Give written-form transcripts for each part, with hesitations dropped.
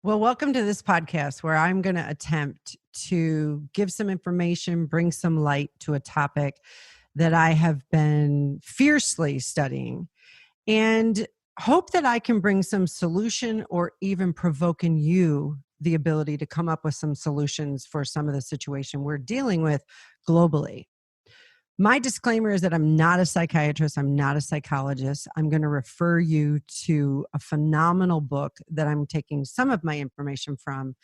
Well, welcome to this podcast where I'm going to attempt to give some information, bring some light to a topic that I have been fiercely studying, and hope that I can bring some solution or even provoke in you the ability to come up with some solutions for some of the situation we're dealing with globally. My disclaimer is that I'm not a psychiatrist. I'm not a psychologist. I'm going to refer you to a phenomenal book that I'm taking some of my information from.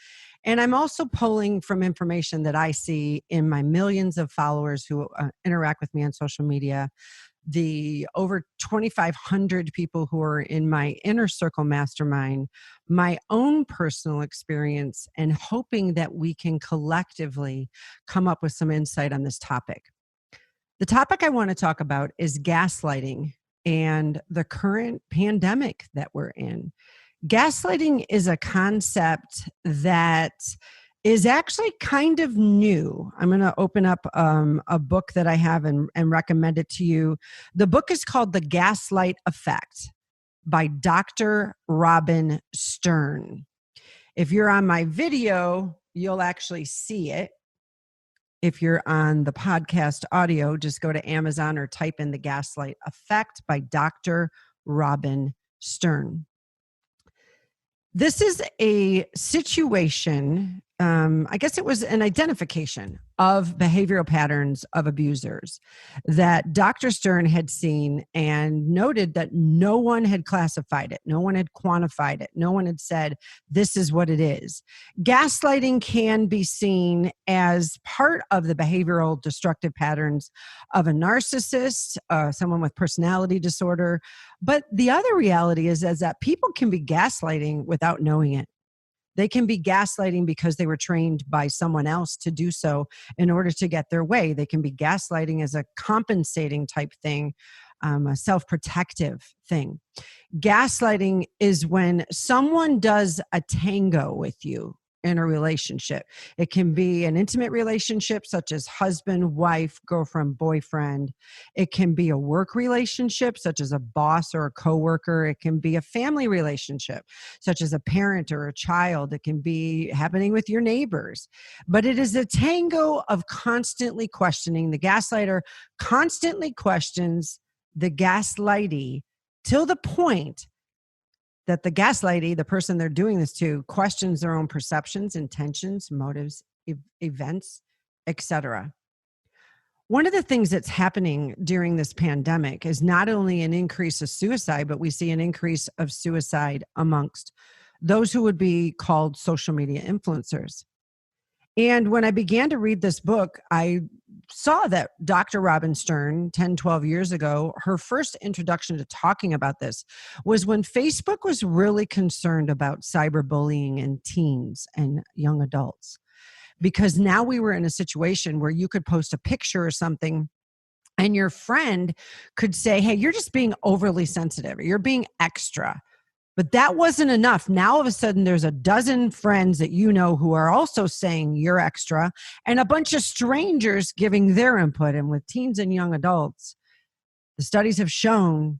And I'm also pulling from information that I see in my millions of followers who interact with me on social media, the over 2,500 people who are in my inner circle mastermind, my own personal experience, and hoping that we can collectively come up with some insight on this topic. The topic I want to talk about is gaslighting and the current pandemic that we're in. Gaslighting is a concept that is actually kind of new. I'm going to open up a book that I have and recommend it to you. The book is called The Gaslight Effect by Dr. Robin Stern. If you're on my video, you'll actually see it. If you're on the podcast audio, just go to Amazon or type in The Gaslight Effect by Dr. Robin Stern. This is a situation, I guess it was an identification of behavioral patterns of abusers that Dr. Stern had seen and noted that no one had classified it. No one had quantified it. No one had said, this is what it is. Gaslighting can be seen as part of the behavioral destructive patterns of a narcissist, someone with personality disorder. But the other reality is that people can be gaslighting without knowing it. They can be gaslighting because they were trained by someone else to do so in order to get their way. They can be gaslighting as a compensating type thing, a self-protective thing. Gaslighting is when someone does a tango with you in a relationship. It can be an intimate relationship such as husband, wife, girlfriend, boyfriend. It can be a work relationship such as a boss or a coworker. It can be a family relationship such as a parent or a child. It can be happening with your neighbors. But it is a tango of constantly questioning. The gaslighter constantly questions the gaslightee till the point that the gaslightee, the person they're doing this to, questions their own perceptions, intentions, motives, events, etc. One of the things that's happening during this pandemic is not only an increase of suicide, but we see an increase of suicide amongst those who would be called social media influencers. And when I began to read this book, I saw that Dr. Robin Stern, 10, 12 years ago, her first introduction to talking about this was when Facebook was really concerned about cyberbullying in teens and young adults. Because now we were in a situation where you could post a picture or something and your friend could say, hey, you're just being overly sensitive, or you're being extra. But that wasn't enough. Now, all of a sudden, there's a dozen friends that you know who are also saying you're extra, and a bunch of strangers giving their input. And with teens and young adults, the studies have shown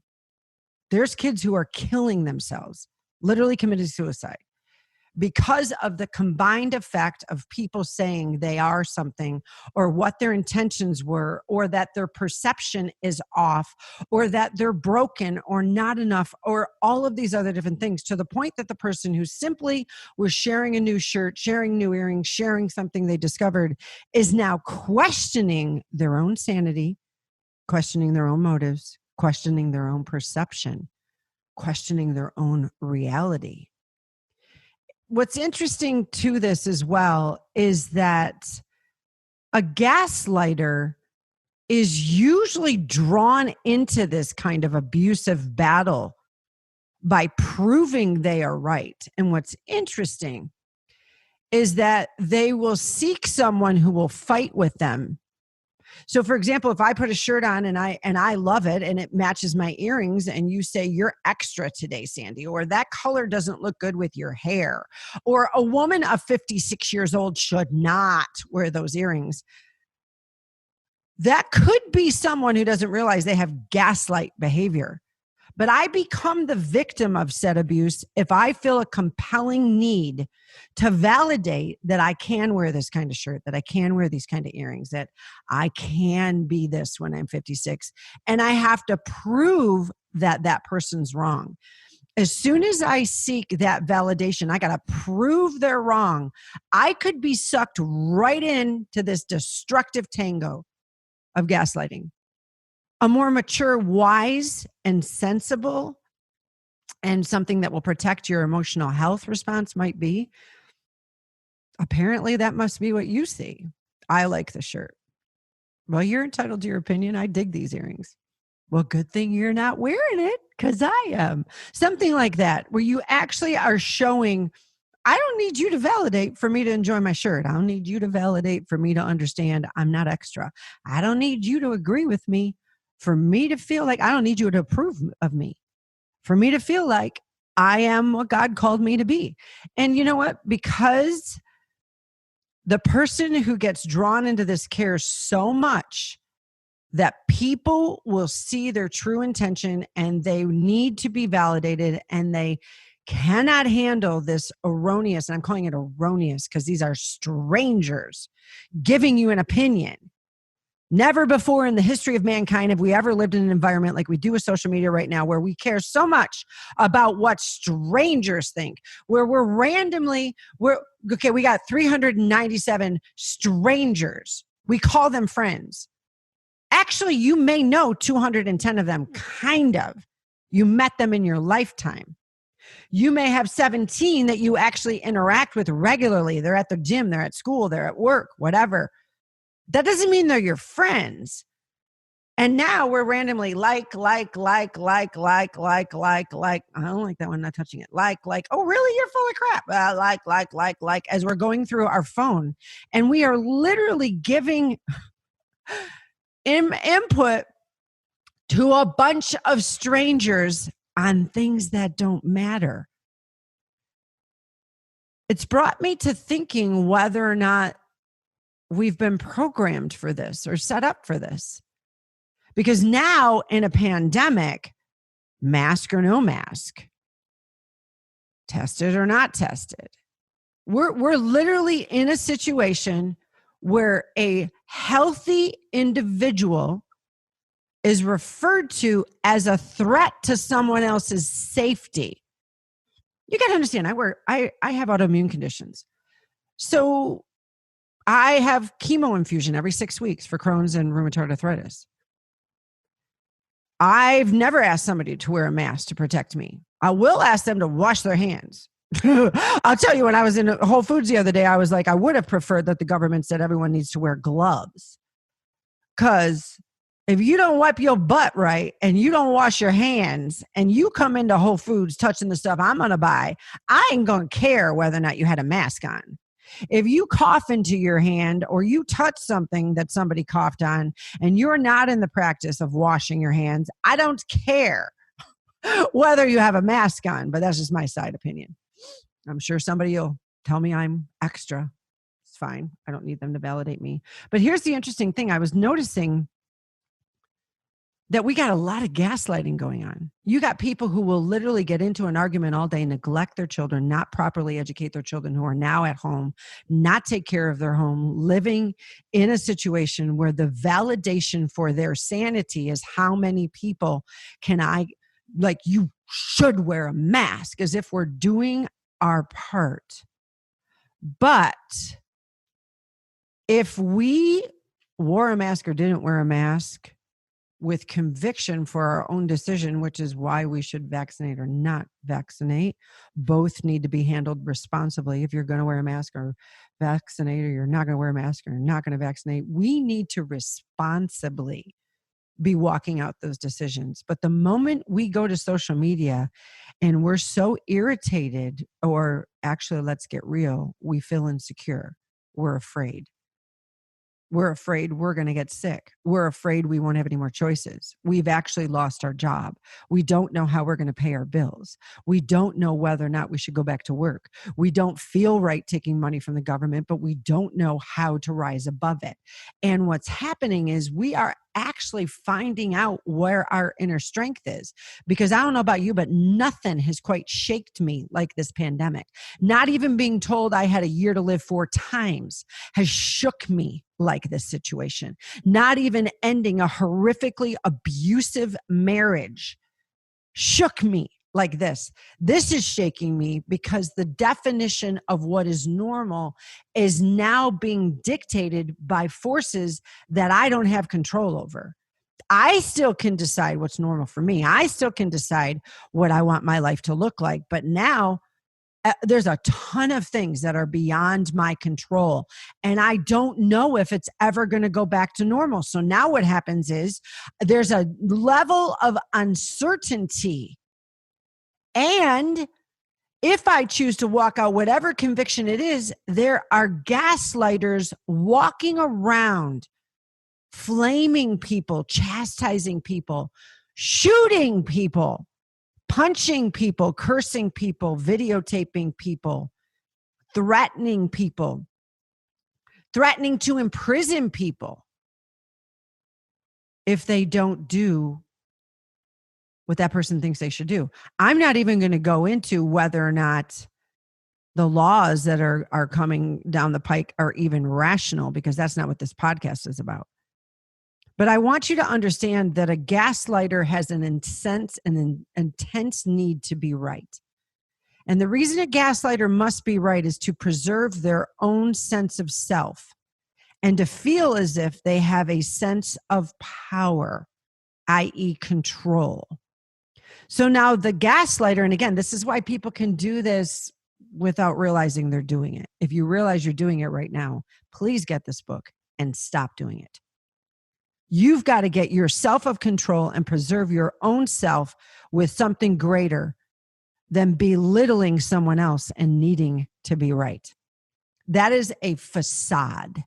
there's kids who are killing themselves, literally committing suicide, because of the combined effect of people saying they are something, or what their intentions were, or that their perception is off, or that they're broken or not enough, or all of these other different things, to the point that the person who simply was sharing a new shirt, sharing new earrings, sharing something they discovered is now questioning their own sanity, questioning their own motives, questioning their own perception, questioning their own reality. What's interesting to this as well is that a gaslighter is usually drawn into this kind of abusive battle by proving they are right. And what's interesting is that they will seek someone who will fight with them. So for example, if I put a shirt on and I love it and it matches my earrings, and you say you're extra today, Sandy, or that color doesn't look good with your hair, or a woman of 56 years old should not wear those earrings, that could be someone who doesn't realize they have gaslight behavior. But I become the victim of said abuse if I feel a compelling need to validate that I can wear this kind of shirt, that I can wear these kind of earrings, that I can be this when I'm 56. And I have to prove that that person's wrong. As soon as I seek that validation, I got to prove they're wrong. I could be sucked right into this destructive tango of gaslighting. A more mature, wise, and sensible, and something that will protect your emotional health response might be, apparently that must be what you see. I like the shirt. Well, you're entitled to your opinion. I dig these earrings. Well, good thing you're not wearing it because I am. Something like that, where you actually are showing, I don't need you to validate for me to enjoy my shirt. I don't need you to validate for me to understand I'm not extra. I don't need you to agree with me for me to feel like, I don't need you to approve of me, for me to feel like I am what God called me to be. And you know what? Because the person who gets drawn into this cares so much that people will see their true intention and they need to be validated, and they cannot handle this erroneous, and I'm calling it erroneous because these are strangers giving you an opinion. Never before in the history of mankind have we ever lived in an environment like we do with social media right now, where we care so much about what strangers think, where we got 397 strangers. We call them friends. Actually, you may know 210 of them, kind of. You met them in your lifetime. You may have 17 that you actually interact with regularly. They're at the gym, they're at school, they're at work, whatever. That doesn't mean they're your friends. And now we're randomly like. I don't like that one, not touching it. Like, oh, really? You're full of crap. Like, as we're going through our phone. And we are literally giving input to a bunch of strangers on things that don't matter. It's brought me to thinking whether or not we've been programmed for this or set up for this. Because now in a pandemic, mask or no mask, tested or not tested, we're literally in a situation where a healthy individual is referred to as a threat to someone else's safety. You got to understand, I have autoimmune conditions. So I have chemo infusion every 6 weeks for Crohn's and rheumatoid arthritis. I've never asked somebody to wear a mask to protect me. I will ask them to wash their hands. I'll tell you, when I was in Whole Foods the other day, I was like, I would have preferred that the government said everyone needs to wear gloves. Because if you don't wipe your butt right and you don't wash your hands and you come into Whole Foods touching the stuff I'm going to buy, I ain't going to care whether or not you had a mask on. If you cough into your hand or you touch something that somebody coughed on and you're not in the practice of washing your hands, I don't care whether you have a mask on, but that's just my side opinion. I'm sure somebody will tell me I'm extra. It's fine. I don't need them to validate me. But here's the interesting thing. I was noticing that we got a lot of gaslighting going on. You got people who will literally get into an argument all day, neglect their children, not properly educate their children who are now at home, not take care of their home, living in a situation where the validation for their sanity is how many people can I, like, you should wear a mask, as if we're doing our part. But if we wore a mask or didn't wear a mask, with conviction for our own decision, which is why we should vaccinate or not vaccinate. Both need to be handled responsibly. If you're going to wear a mask or vaccinate, or you're not going to wear a mask or you're not going to vaccinate, we need to responsibly be walking out those decisions. But the moment we go to social media and we're so irritated, or actually, let's get real, we feel insecure. We're afraid. We're afraid we're going to get sick. We're afraid we won't have any more choices. We've actually lost our job. We don't know how we're going to pay our bills. We don't know whether or not we should go back to work. We don't feel right taking money from the government, but we don't know how to rise above it. And what's happening is we are actually finding out where our inner strength is. Because I don't know about you, but nothing has quite shaked me like this pandemic. Not even being told I had a year to live 4 times has shook me like this situation. Not even ending a horrifically abusive marriage shook me like this. This is shaking me because the definition of what is normal is now being dictated by forces that I don't have control over. I still can decide what's normal for me. I still can decide what I want my life to look like. But now there's a ton of things that are beyond my control. And I don't know if it's ever going to go back to normal. So now what happens is there's a level of uncertainty. And if I choose to walk out, whatever conviction it is, there are gaslighters walking around, flaming people, chastising people, shooting people, punching people, cursing people, videotaping people, threatening people, threatening to imprison people if they don't do what that person thinks they should do. I'm not even going to go into whether or not the laws that are coming down the pike are even rational, because that's not what this podcast is about. But I want you to understand that a gaslighter has an intense need to be right. And the reason a gaslighter must be right is to preserve their own sense of self and to feel as if they have a sense of power, i.e., control. So now the gaslighter, and again, this is why people can do this without realizing they're doing it. If you realize you're doing it right now, please get this book and stop doing it. You've got to get yourself of control and preserve your own self with something greater than belittling someone else and needing to be right. That is a facade,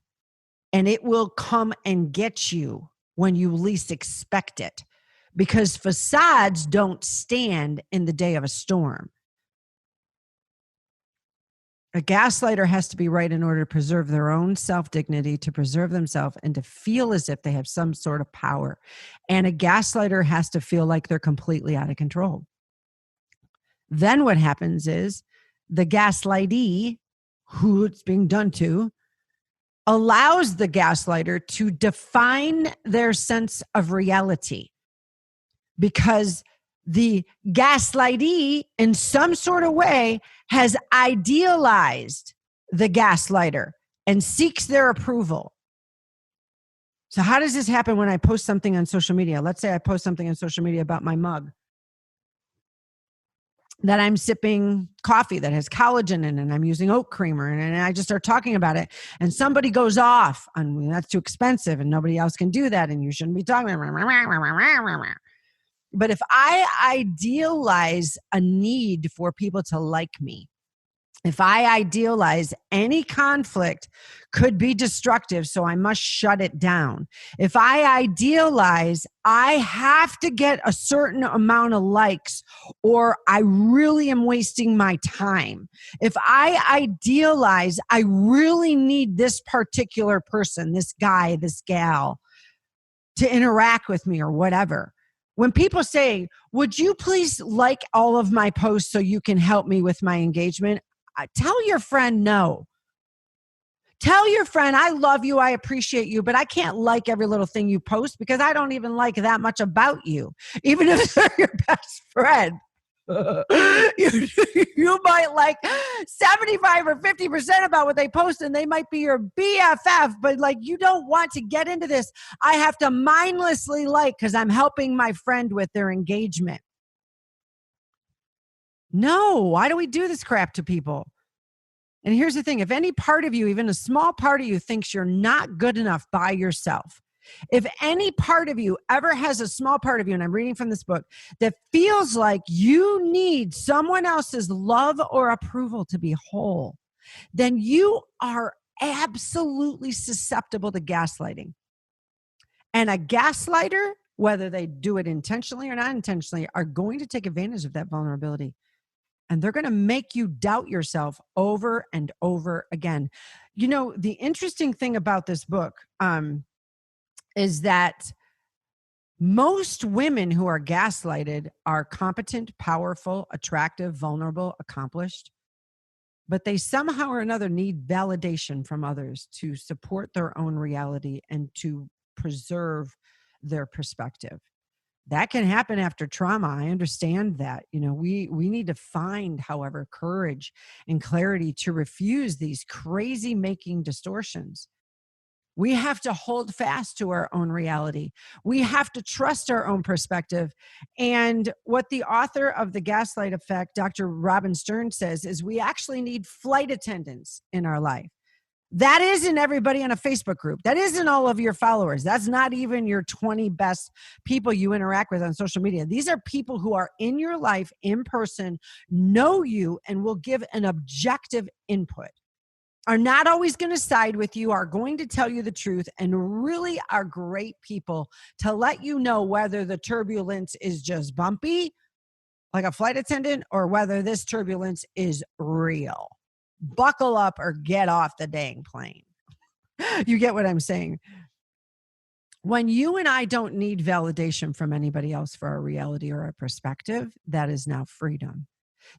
and it will come and get you when you least expect it, because facades don't stand in the day of a storm. A gaslighter has to be right in order to preserve their own self-dignity, to preserve themselves, and to feel as if they have some sort of power. And a gaslighter has to feel like they're completely out of control. Then what happens is the gaslightee, who it's being done to, allows the gaslighter to define their sense of reality, because the gaslightee in some sort of way has idealized the gaslighter and seeks their approval. So how does this happen when I post something on social media? Let's say I post something on social media about my mug, that I'm sipping coffee that has collagen in it, and I'm using oat creamer, and I just start talking about it, and somebody goes off on, that's too expensive and nobody else can do that and you shouldn't be talking. But if I idealize a need for people to like me, if I idealize any conflict could be destructive, so I must shut it down. If I idealize I have to get a certain amount of likes or I really am wasting my time. If I idealize I really need this particular person, this guy, this gal, to interact with me or whatever. When people say, would you please like all of my posts so you can help me with my engagement? Tell your friend no. Tell your friend, I love you, I appreciate you, but I can't like every little thing you post because I don't even like that much about you, even if they're your best friend. You might like 75 or 50% about what they post, and they might be your BFF, but like you don't want to get into this. I have to mindlessly like because I'm helping my friend with their engagement. No, why do we do this crap to people? And here's the thing, if any part of you, even a small part of you, thinks you're not good enough by yourself, if any part of you ever has a small part of you, and I'm reading from this book, that feels like you need someone else's love or approval to be whole, then you are absolutely susceptible to gaslighting. And a gaslighter, whether they do it intentionally or not intentionally, are going to take advantage of that vulnerability. And they're going to make you doubt yourself over and over again. You know, the interesting thing about this book is that Most women who are gaslighted are competent, powerful, attractive, vulnerable, accomplished, but they somehow or another need validation from others to support their own reality and to preserve their perspective. That can happen after trauma. I understand that. We need to find, however, courage and clarity to refuse these crazy making distortions. We have to hold fast to our own reality. We have to trust our own perspective. And what the author of The Gaslight Effect, Dr. Robin Stern, says is we actually need flight attendants in our life. That isn't everybody in a Facebook group. That isn't all of your followers. That's not even your 20 best people you interact with on social media. These are people who are in your life in person, know you, and will give an objective input, are not always going to side with you, are going to tell you the truth, and really are great people to let you know whether the turbulence is just bumpy, like a flight attendant, or whether this turbulence is real. Buckle up or get off the dang plane. You get what I'm saying? When you and I don't need validation from anybody else for our reality or our perspective, that is now freedom.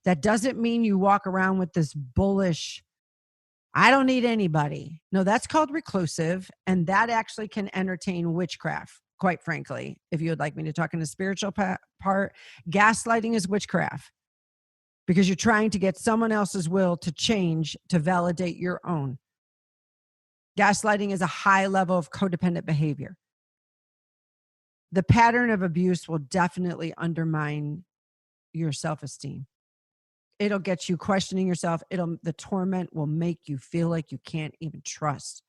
That doesn't mean you walk around with this bullish, I don't need anybody. No, that's called reclusive, and that actually can entertain witchcraft, quite frankly. If you would like me to talk in the spiritual part, gaslighting is witchcraft because you're trying to get someone else's will to change to validate your own. Gaslighting is a high level of codependent behavior. The pattern of abuse will definitely undermine your self-esteem. It'll get you questioning yourself. The torment will make you feel like you can't even trust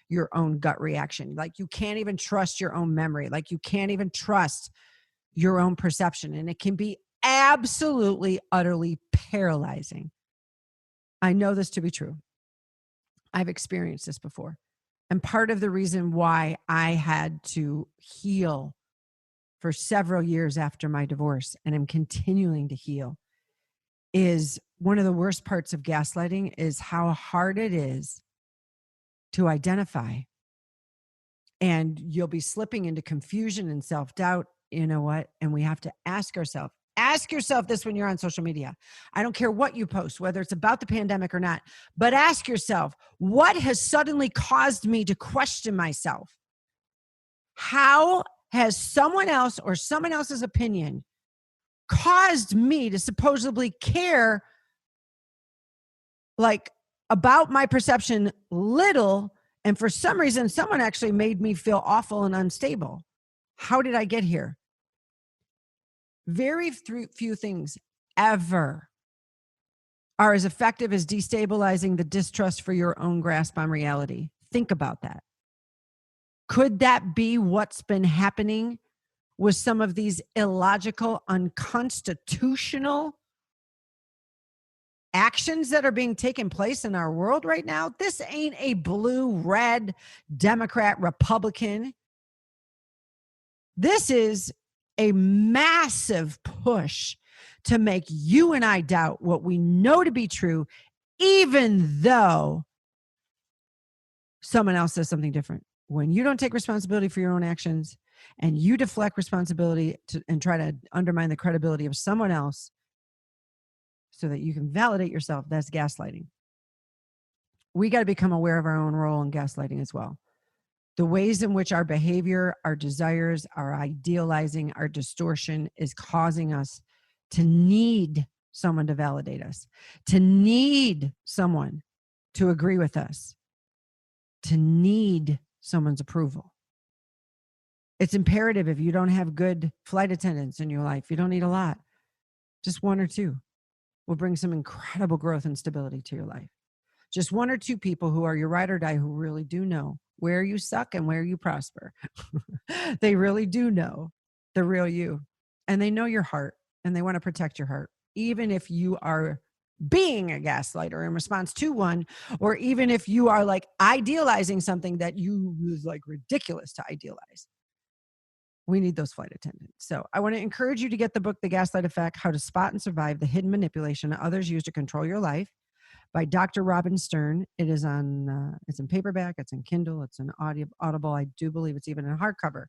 your own gut reaction. Like you can't even trust your own memory. Like you can't even trust your own perception. And it can be absolutely, utterly paralyzing. I know this to be true. I've experienced this before. And part of the reason why I had to heal for several years after my divorce, and I'm continuing to heal, is one of the worst parts of gaslighting is how hard it is to identify. And you'll be slipping into confusion and self-doubt. You know what? And we have to ask yourself this when you're on social media. I don't care what you post, whether it's about the pandemic or not, but ask yourself, what has suddenly caused me to question myself? How has someone else or someone else's opinion caused me to supposedly care about my perception little, and for some reason someone actually made me feel awful and unstable? How did I get here? Very few things ever are as effective as destabilizing the distrust for your own grasp on reality. Think about that. Could that be what's been happening with some of these illogical, unconstitutional actions that are being taken place in our world right now? This ain't a blue, red, Democrat, Republican. This is a massive push to make you and I doubt what we know to be true, even though someone else says something different. When you don't take responsibility for your own actions and you deflect responsibility and try to undermine the credibility of someone else so that you can validate yourself, that's gaslighting. We got to become aware of our own role in gaslighting as well. The ways in which our behavior, our desires, our idealizing, our distortion is causing us to need someone to validate us, to need someone to agree with us, to need someone's approval. It's imperative. If you don't have good flight attendants in your life, you don't need a lot. Just one or two will bring some incredible growth and stability to your life. Just one or two people who are your ride or die, who really do know where you suck and where you prosper. They really do know the real you. And they know your heart, and they want to protect your heart, even if you are being a gaslighter in response to one, or even if you are idealizing something that you was ridiculous to idealize. We need those flight attendants. So I want to encourage you to get the book, The Gaslight Effect, How to Spot and Survive the Hidden Manipulation Others Use to Control Your Life, by Dr. Robin Stern. It is it's in paperback, it's in Kindle, it's in Audible. I do believe it's even in hardcover.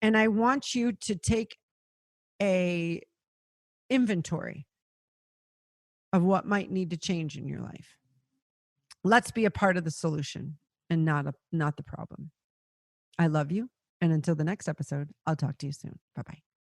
And I want you to take a inventory of what might need to change in your life. Let's be a part of the solution and not the problem. I love you. And until the next episode, I'll talk to you soon. Bye-bye.